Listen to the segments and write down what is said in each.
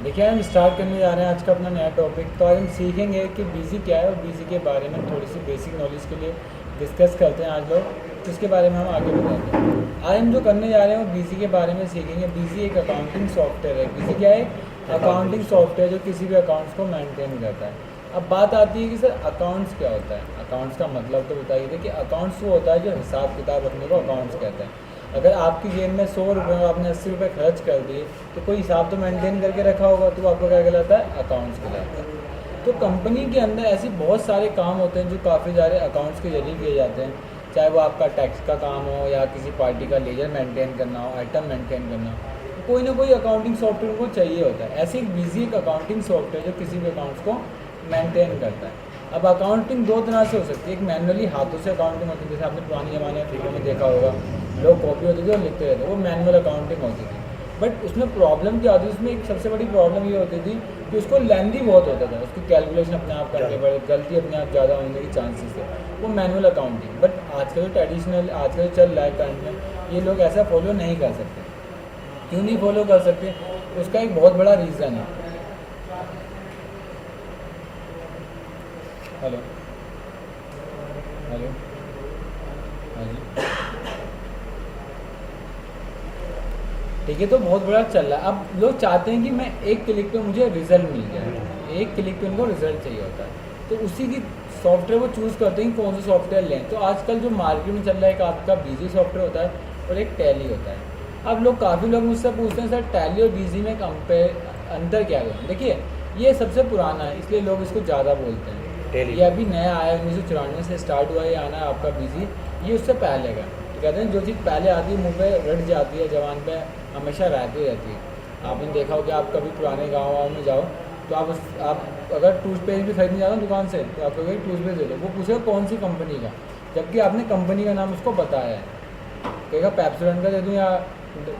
देखिए हम स्टार्ट करने जा रहे हैं आज का अपना नया टॉपिक। तो आज हम सीखेंगे कि बीजी क्या है और बीजी के बारे में थोड़ी सी बेसिक नॉलेज के लिए डिस्कस करते हैं आज लोग, तो इसके बारे में हम आगे बताते हैं। आज हम जो करने जा रहे हैं वो बीजी के बारे में सीखेंगे। बीजी एक अकाउंटिंग सॉफ्टवेयर है। बीजी क्या है? अकाउंटिंग सॉफ्टवेयर जो किसी भी अकाउंट्स को मेंटेन करता है। अब बात आती है कि सर अकाउंट्स क्या होता है। अकाउंट्स का मतलब तो बताइए थे कि अकाउंट्स वो होता है जो हिसाब किताब रखने को अकाउंट्स कहते हैं। अगर आपकी जेब में 100 रुपये और आपने 80 रुपये खर्च कर दिए तो कोई हिसाब तो मेंटेन करके रखा होगा, तो आपको क्या कहलाता है? अकाउंट्स कहलाता है। तो कंपनी के अंदर ऐसे बहुत सारे काम होते हैं जो काफ़ी सारे अकाउंट्स के जरिए किए जाते हैं। चाहे वो आपका टैक्स का काम हो या किसी पार्टी का लेजर मेंटेन करना हो, आइटम मेंटेन करना हो, तो कोई ना कोई अकाउंटिंग सॉफ्टवेयर को चाहिए होता है। ऐसे एक बिजी एक अकाउंटिंग सॉफ्टवेयर जो किसी भी अकाउंट्स को मेंटेन करता है। अब अकाउंटिंग दो तरह से हो सकती है। एक मैनुअली हाथों से अकाउंटिंग होती है, जैसे आपने पुराने ज़माने में फिल्मों में देखा होगा, लोग कॉपी होती थी और लिखते रहते, वो मैनुअल अकाउंटिंग होती थी। बट उसमें प्रॉब्लम क्या होती थी? उसमें एक सबसे बड़ी प्रॉब्लम ये होती थी कि उसको लेंदी बहुत होता था, उसकी कैलकुलेशन अपने आप करनी पड़े, गलती अपने आप ज़्यादा होने की चांसेस थे, वो मैनुअल अकाउंटिंग। बट आज का जो ट्रेडिशनल आज का जो चल रहा है करंट में, ये लोग ऐसा फॉलो नहीं कर सकते। क्यों नहीं फॉलो कर सकते? उसका एक बहुत बड़ा रीज़न है। हेलो हेलो, हाँ जी, ठीक है। तो बहुत बड़ा चल रहा है। अब लोग चाहते हैं कि मैं एक क्लिक पे मुझे रिजल्ट मिल जाए, एक क्लिक पे उनको रिजल्ट चाहिए होता है, तो उसी की सॉफ्टवेयर वो चूज़ करते हैं कि कौन सा सॉफ्टवेयर लें। तो आजकल जो मार्केट में चल रहा है, एक आपका बीजी सॉफ्टवेयर होता है और एक टैली होता है। अब लोग काफ़ी लोग मुझसे पूछते हैं सर टैली और बीजी में कंपेयर अंतर क्या है? देखिए ये सबसे पुराना है इसलिए लोग इसको ज़्यादा बोलते हैं। ये अभी नया आया, 1994 से स्टार्ट हुआ है आना आपका बीजी। ये उससे पहले का। तो कहते हैं जो चीज़ पहले आती है मुँह पे रट जाती है, जवान पे हमेशा रहती रहती है। आपने देखा हो कि आप कभी पुराने गाँव में जाओ तो आप अगर टूथपेस्ट भी खरीदने जाओ दुकान से, तो आप कहोगे टूथपेस्ट दे दो, वो पूछेगा कौन सी कंपनी का, जबकि आपने कंपनी का नाम उसको बताया है। कहेगा पेप्सोडेंट का दे दूँ या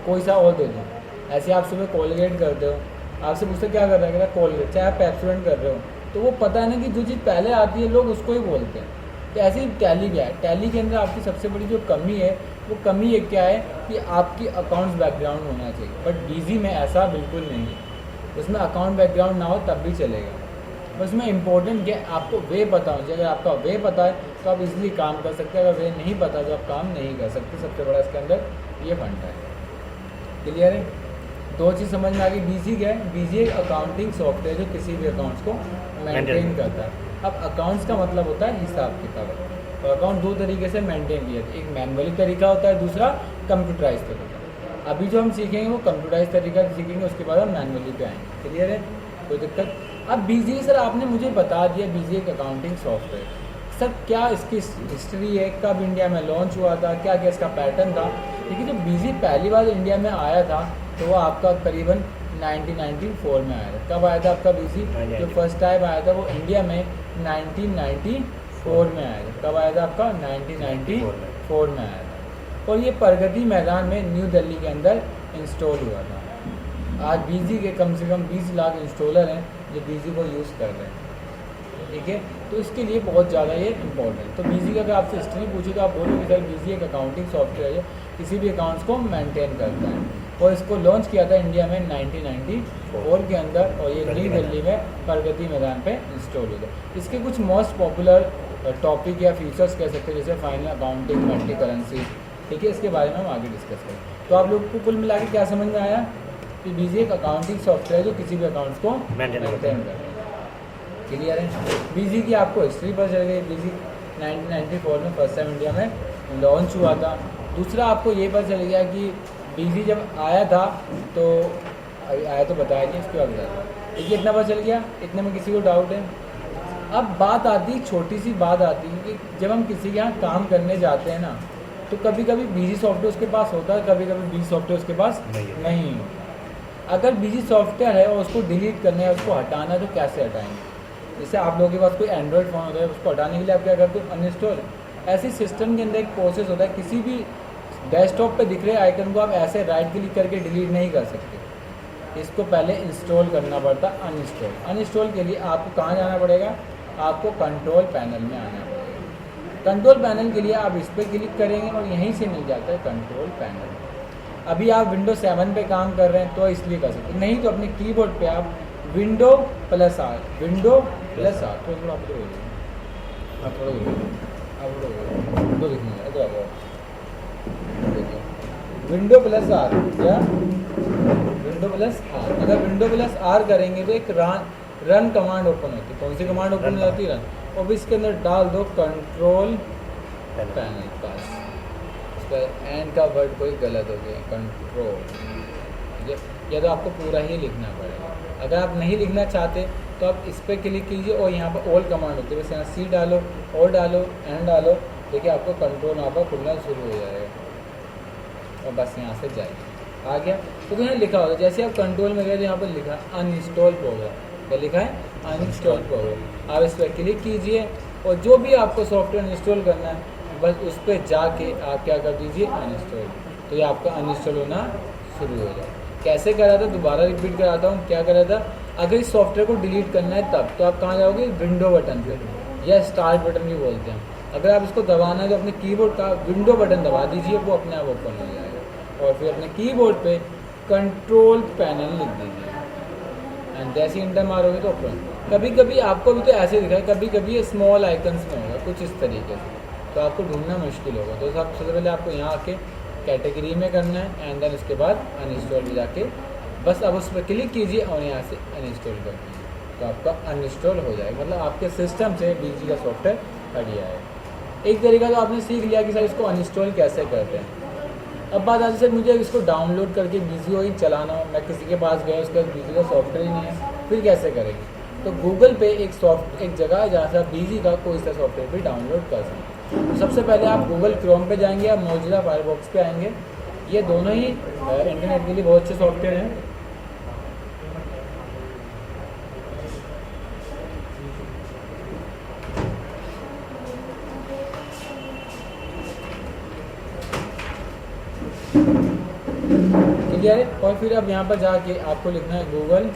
कोई सा और दे दूँ। ऐसे आप सुबह कोलगेट करते हो, आपसे पूछते क्या कर रहा है, कहता कोलगेट, चाहे आप पेप्सोडेंट कर रहे हो, तो वो पता है ना कि जो चीज़ पहले आती है लोग उसको ही बोलते हैं। तो ऐसे ही टैली क्या है? टैली के अंदर आपकी सबसे बड़ी जो कमी है, वो कमी एक क्या है कि आपकी अकाउंट्स बैकग्राउंड होना चाहिए। बट बीजी में ऐसा बिल्कुल नहीं है। उसमें अकाउंट बैकग्राउंड ना हो तब भी चलेगा। उसमें इम्पोर्टेंट क्या आपको वे पता हो। अगर आपका वे पता है तो आप इजीली काम कर सकते हैं, अगर वे नहीं पता तो आप काम नहीं कर सकते। सबसे बड़ा इसके अंदर ये फंडा है। क्लियर है? दो चीज़ समझ में आ गई। बीजी क्या है? बीजी एक अकाउंटिंग सॉफ्टवेयर जो किसी भी अकाउंट्स को मेंटेन करता है। अब अकाउंट्स का मतलब होता है हिसाब किताब। तो अकाउंट दो तरीके से मेंटेन किया जाता है, एक मैनुअली तरीका होता है, दूसरा कंप्यूटराइज तरीका। अभी जो हम सीखेंगे वो कंप्यूटराइज तरीका सीखेंगे, उसके बाद हम मैनुअली पे आएंगे। क्लियर है? कोई दिक्कत? अब बीजी सर आपने मुझे बता दिया बीजी एक अकाउंटिंग सॉफ्टवेयर, सर क्या इसकी हिस्ट्री है, कब इंडिया में लॉन्च हुआ था, क्या क्या इसका पैटर्न था? देखिए जब बीजी पहली बार इंडिया में आया था तो वो आपका करीबन 1994 में आया था। कब आया था आपका बीजी? जो फर्स्ट टाइम आया था वो इंडिया में 1994 में आया था। कब आया था आपका? 1994 में आया था। और ये प्रगति मैदान में न्यू दिल्ली के अंदर इंस्टॉल हुआ था। आज बीजी के कम से कम 20 लाख इंस्टॉलर हैं जो बीजी को यूज़ कर रहे हैं। ठीक है, तो इसके लिए बहुत ज़्यादा ये इंपॉर्टेंट। तो बीजी का अगर आपसे हिस्ट्री पूछे तो आप बोलोगे सर बीजी एक अकाउंटिंग सॉफ्टवेयर है, किसी भी अकाउंट्स को मेंटेन करता है, और इसको लॉन्च किया था इंडिया में 1994 के अंदर, और ये नई दिल्ली में प्रगति मैदान पे इंस्टॉल हुआ था। इसके कुछ मोस्ट पॉपुलर टॉपिक या फीचर्स कह सकते हैं, जैसे फाइनल अकाउंटिंग, मल्टी करेंसी। ठीक है, इसके बारे में हम आगे डिस्कस करें। तो आप लोग को कुल मिला के क्या समझ में आया कि बीजी एक अकाउंटिंग सॉफ्टवेयर जो किसी भी अकाउंट्स को मेंटेन करता है। क्लियर है? बीजी की आपको हिस्ट्री पर चल गई। बीजी 1994 में फर्स्ट टाइम इंडिया में लॉन्च हुआ था। दूसरा आपको ये पता चल गया कि बीजी जब आया था तो आया तो बताया नहीं, इसके बाद बताया। देखिए इतना पता चल गया, इतने में किसी को डाउट है? अब बात आती, छोटी सी बात आती है कि जब हम किसी के यहाँ काम करने जाते हैं ना, तो कभी कभी बीजी सॉफ्टवेयर उसके पास होता है, कभी कभी बीजी सॉफ्टवेयर उसके पास नहीं होता। अगर बीजी सॉफ्टवेयर है और उसको डिलीट करना है, उसको हटाना है, तो कैसे हटाएंगे? जैसे आप लोगों के पास कोई एंड्रॉयड फ़ोन होता है, उसको हटाने के लिए आप क्या करते हो? अनइंस्टॉल। ऐसे सिस्टम के अंदर एक प्रोसेस होता है, किसी भी डेस्कटॉप पे दिख रहे आइकन को आप ऐसे राइट क्लिक करके डिलीट नहीं कर सकते। इसको पहले इंस्टॉल करना पड़ता, अनइंस्टॉल। अनइंस्टॉल के लिए आपको कहाँ जाना पड़ेगा? आपको कंट्रोल पैनल में आना पड़ेगा। कंट्रोल पैनल के लिए आप इस पर क्लिक करेंगे और यहीं से मिल जाता है कंट्रोल पैनल। अभी आप विंडो 7 पे काम कर रहे हैं तो इसलिए कर सकते, नहीं तो अपने कीबोर्ड पे आप window plus R, window plus R, तो थोड़ा आप थोड़ा विंडो लिखना है तो देखिए विंडो प्लस आर या विंडो प्लस आर। अगर विंडो प्लस आर करेंगे तो एक रन कमांड ओपन होती है। कौन सी कमांड ओपन हो जाती है? रन। और भी इसके अंदर डाल दो कंट्रोल पैनल पास, इस पर एंड का वर्ड कोई गलत हो गया, कंट्रोल, ठीक है। या तो आपको पूरा ही लिखना पड़ेगा। अगर आप नहीं लिखना चाहते तो आप इस पर क्लिक कीजिए और यहाँ पर ऑल कमांड होती है, बस यहाँ सी डालो, और डालो, एंड डालो, देखिए आपको कंट्रोल यहाँ पर खुलना शुरू हो जाएगा और बस यहाँ से जाइए, आ गया। तो यहाँ लिखा होगा, जैसे आप कंट्रोल में गए तो यहाँ पर लिखा अनइंस्टॉल प्रोग्राम, क्या लिखा है? Uninstall program. आप इस पर क्लिक कीजिए और जो भी आपको सॉफ्टवेयर इंस्टॉल करना है बस उस पर जाके आप क्या कर दीजिए? अनइंस्टॉल। तो ये आपका अनइंस्टॉल होना शुरू हो जाए। कैसे करा था? दोबारा रिपीट कराता हूँ। क्या करा था? अगर इस सॉफ्टवेयर को डिलीट करना है तब तो आप कहाँ जाओगे? विंडो बटन पे, या स्टार्ट बटन भी बोलते हैं। अगर आप इसको दबाना है तो अपने कीबोर्ड का विंडो बटन दबा दीजिए, वो अपने आप ओपन हो जाएगा। और फिर अपने कीबोर्ड पे कंट्रोल पैनल लिख दीजिए एंड जैसे इंटर मारोगे तो ओपन। कभी कभी आपको भी तो ऐसे दिखा है, कभी कभी ये स्मॉल आइकन्स में होगा कुछ इस तरीके से, तो आपको ढूंढना मुश्किल होगा। तो सबसे पहले आपको यहाँ आके कैटेगरी में करना है एंड देन उसके बाद अनइंस्टॉल में जाके बस अब उस पर क्लिक कीजिए और यहाँ से अनइंस्टॉल कर दीजिए, तो आपका अनइंस्टॉल हो जाएगा। मतलब आपके सिस्टम से बीजी का सॉफ्टवेयर हट गया है। एक तरीका तो आपने सीख लिया कि सर इसको अनइंस्टॉल कैसे करते हैं। अब बात आती है सर मुझे इसको डाउनलोड करके बीजी हो ही चलाना हो, मैं किसी के पास गया उसका बीजी का सॉफ्टवेयर ही नहीं है, फिर कैसे करेंगे? तो गूगल पे एक जगह है जहाँ से आप बीजी का कोई सा सॉफ्टवेयर भी डाउनलोड कर सकते हैं। तो सबसे पहले आप गूगल क्रोम पे जाएंगे, आप मौजूदा फायरफॉक्स पे आएंगे। ये दोनों ही इंटरनेट के लिए बहुत अच्छे सॉफ्टवेयर हैं। क्लियर है? और फिर अब यहाँ पर जाके आपको लिखना है गूगल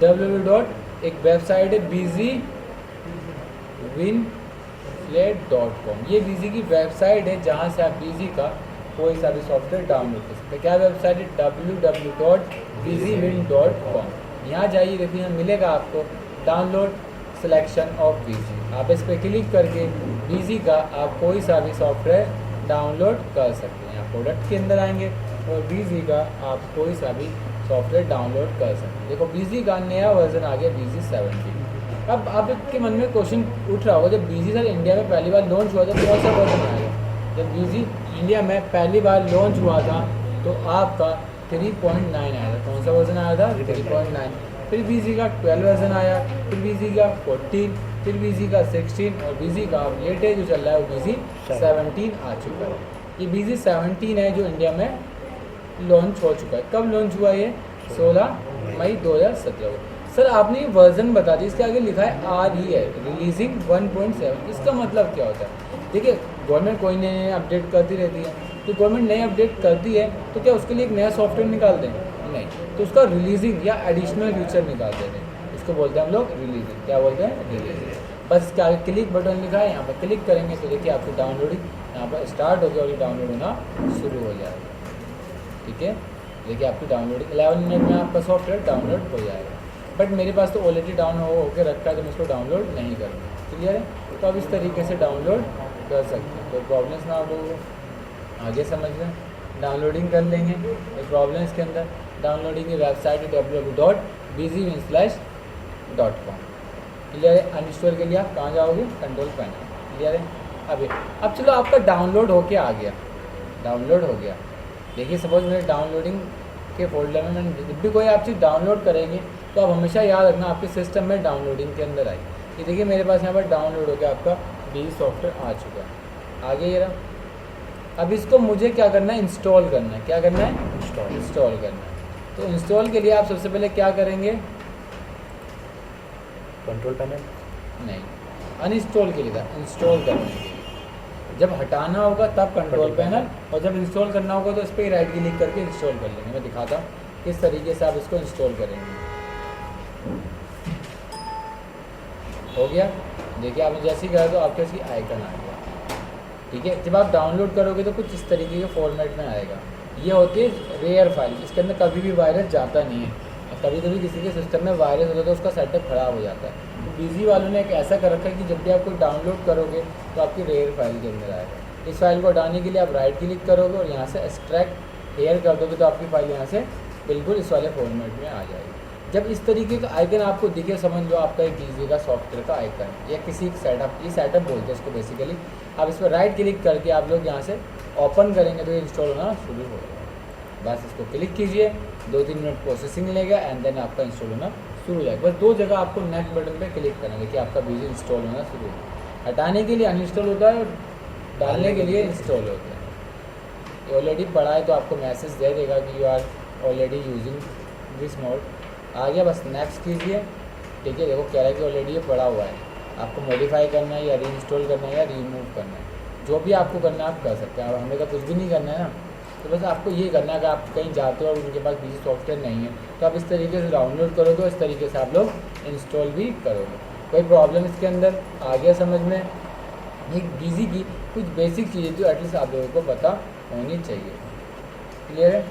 www. एक वेबसाइट है BusyWinFlat.com। ये बीजी की वेबसाइट है जहाँ से आप बीजी का कोई सा भी सॉफ्टवेयर डाउनलोड कर सकते हैं। क्या वेबसाइट है? www.busywin.com। यहाँ जाइए, देखिए यहाँ मिलेगा आपको डाउनलोड सिलेक्शन ऑफ बीजी। आप इस पर क्लिक करके बीजी का आप कोई सा भी सॉफ्टवेयर डाउनलोड कर सकते हैं। यहाँ प्रोडक्ट के अंदर आएंगे और बीजी का आप कोई सा भी सॉफ्टवेयर डाउनलोड कर सकते हैं। देखो बीजी का नया वर्जन आ गया, BUSY 17। अब आपके मन में क्वेश्चन उठ रहा होगा, जब BUSY सर इंडिया में पहली बार लॉन्च हुआ था तो कौन सा वर्जन आएगा? जब BUSY इंडिया में पहली बार लॉन्च हुआ था तो आपका 3.9 आया था। कौन सा वर्जन आया था? 3.9। फिर BUSY का 12 वर्जन आया, फिर BUSY का 14, फिर BUSY का 16 और BUSY का लेटेस्ट जो चल रहा है वो BUSY 17 आ चुका है। ये BUSY 17 है जो इंडिया में लॉन्च हो चुका है। कब लॉन्च हुआ ये? 16 मई 2017 को। सर आपने ये वर्जन बता दी, इसके आगे लिखा है RE रिलीजिंग 1.7। इसका मतलब क्या होता है? देखिए गवर्नमेंट कोई नए अपडेट करती रहती है, तो गवर्नमेंट नए अपडेट करती है तो क्या उसके लिए एक नया सॉफ्टवेयर निकाल दें? नहीं, तो उसका रिलीजिंग या एडिशनल फीचर निकाल देते हैं। इसको बोलते हैं हम लोग रिलीजिंग। क्या बोलते हैं? रिलीजिंग। बस इसके आगे क्लिक बटन लिखा है, यहाँ पर क्लिक करेंगे तो देखिए आपकी डाउनलोडिंग यहाँ पर स्टार्ट हो गया और ये डाउनलोड होना शुरू हो जाएगा। ठीक है, देखिए आपकी डाउनलोडिंग 11 मिनट में आपका सॉफ्टवेयर डाउनलोड हो जाएगा। बट मेरे पास तो ऑलरेडी डाउन होकर रखा है तो मैं इसको डाउनलोड नहीं करूँगा। क्लियर है? तो अब इस तरीके से डाउनलोड कर सकते हैं, कोई प्रॉब्लम्स ना हो। आगे समझ लें, डाउनलोडिंग कर लेंगे, कोई प्रॉब्लम इसके अंदर। डाउनलोडिंग की वेबसाइट है www.busywinslash.com। क्लियर है? अनइंस्टॉल के लिए आप कहाँ जाओगे? Control panel. क्लियर है? अब चलो आपका डाउनलोड होके आ गया, डाउनलोड हो गया। देखिए सपोज मेरे डाउनलोडिंग के फोल्डर में मैंने जब भी कोई आप चीज़ डाउनलोड करेंगे तो आप हमेशा याद रखना आपके सिस्टम में डाउनलोडिंग के अंदर आई। ये देखिए मेरे पास यहाँ पर डाउनलोड हो गया, आपका BUSY सॉफ्टवेयर आ चुका है, आगे ये रहा। अब इसको मुझे क्या करना है? इंस्टॉल करना है। क्या करना है? इंस्टॉल करना है। तो इंस्टॉल के लिए आप सबसे पहले क्या करेंगे? कंट्रोल पैनल नहीं, अनइंस्टॉल के लिए था, इंस्टॉल करने के लिए। जब हटाना होगा तब कंट्रोल पैनल, और जब इंस्टॉल करना होगा तो इस पर राइट क्लिक करके इंस्टॉल कर लेंगे। मैं दिखाता हूँ, किस तरीके से आप इसको इंस्टॉल करेंगे। हो गया, देखिए आपने जैसे ही करा तो आपके इसकी आइकन आ गया। ठीक है, जब आप डाउनलोड करोगे तो कुछ इस तरीके के फॉर्मेट में आएगा। ये होती है रेयर फाइल, इसके अंदर कभी भी वायरस जाता नहीं है। कभी कभी किसी के सिस्टम में वायरस होता है तो उसका सेटअप ख़राब हो जाता है। तो बिजी वालों ने एक ऐसा कर रखा है कि जब भी आप कोई डाउनलोड करोगे तो आपकी रेयर फाइल के अंदर आएगा। इस फाइल को हटाने के लिए आप राइट क्लिक करोगे और यहाँ से एक्सट्रैक्ट हेयर कर दोगे तो आपकी फाइल यहाँ से बिल्कुल इस वाले फॉर्मेट में आ जाएगी। जब इस तरीके का आइकन आपको दिखे, समझ लो आपका एक ईजी का सॉफ्टवेयर का आइकन या किसी सेटअप, ये सेटअप बोलते हैं इसको बेसिकली। आप इस पर राइट क्लिक करके आप लोग यहाँ से ओपन करेंगे तो ये इंस्टॉल होना शुरू हो जाएगा। बस इसको क्लिक कीजिए, 2-3 मिनट प्रोसेसिंग लेगा एंड देन आपका इंस्टॉल होना शुरू हो जाएगा। बस 2 जगह आपको नेक्स्ट बटन पे क्लिक करना है कि आपका बीजी इंस्टॉल होना शुरू हो। हटाने के लिए अनइंस्टॉल होता है और डालने के लिए इंस्टॉल होता है। ऑलरेडी पड़ा है तो आपको मैसेज दे देगा कि you are already using this mode. आ गया, बस नेक्स्ट कीजिए। ठीक है, देखो कह रहा है कि ऑलरेडी ये पड़ा हुआ है, आपको मॉडिफाई करना है या रीइंस्टॉल करना है या रिमूव करना है, जो भी आपको करना है आप कर सकते हैं। अब हमें तो कुछ भी नहीं करना है ना, तो बस आपको ये करना है कि आप कहीं जाते हो और उनके पास किसी सॉफ्टवेयर नहीं है तो आप इस तरीके से डाउनलोड करोगे, इस तरीके से आप लोग इंस्टॉल भी करोगे। कोई प्रॉब्लम इसके अंदर आ गया समझ में? ये डीजी की कुछ बेसिक चीज़ें जो एटलीस्ट आप लोगों को पता होनी चाहिए। क्लियर है?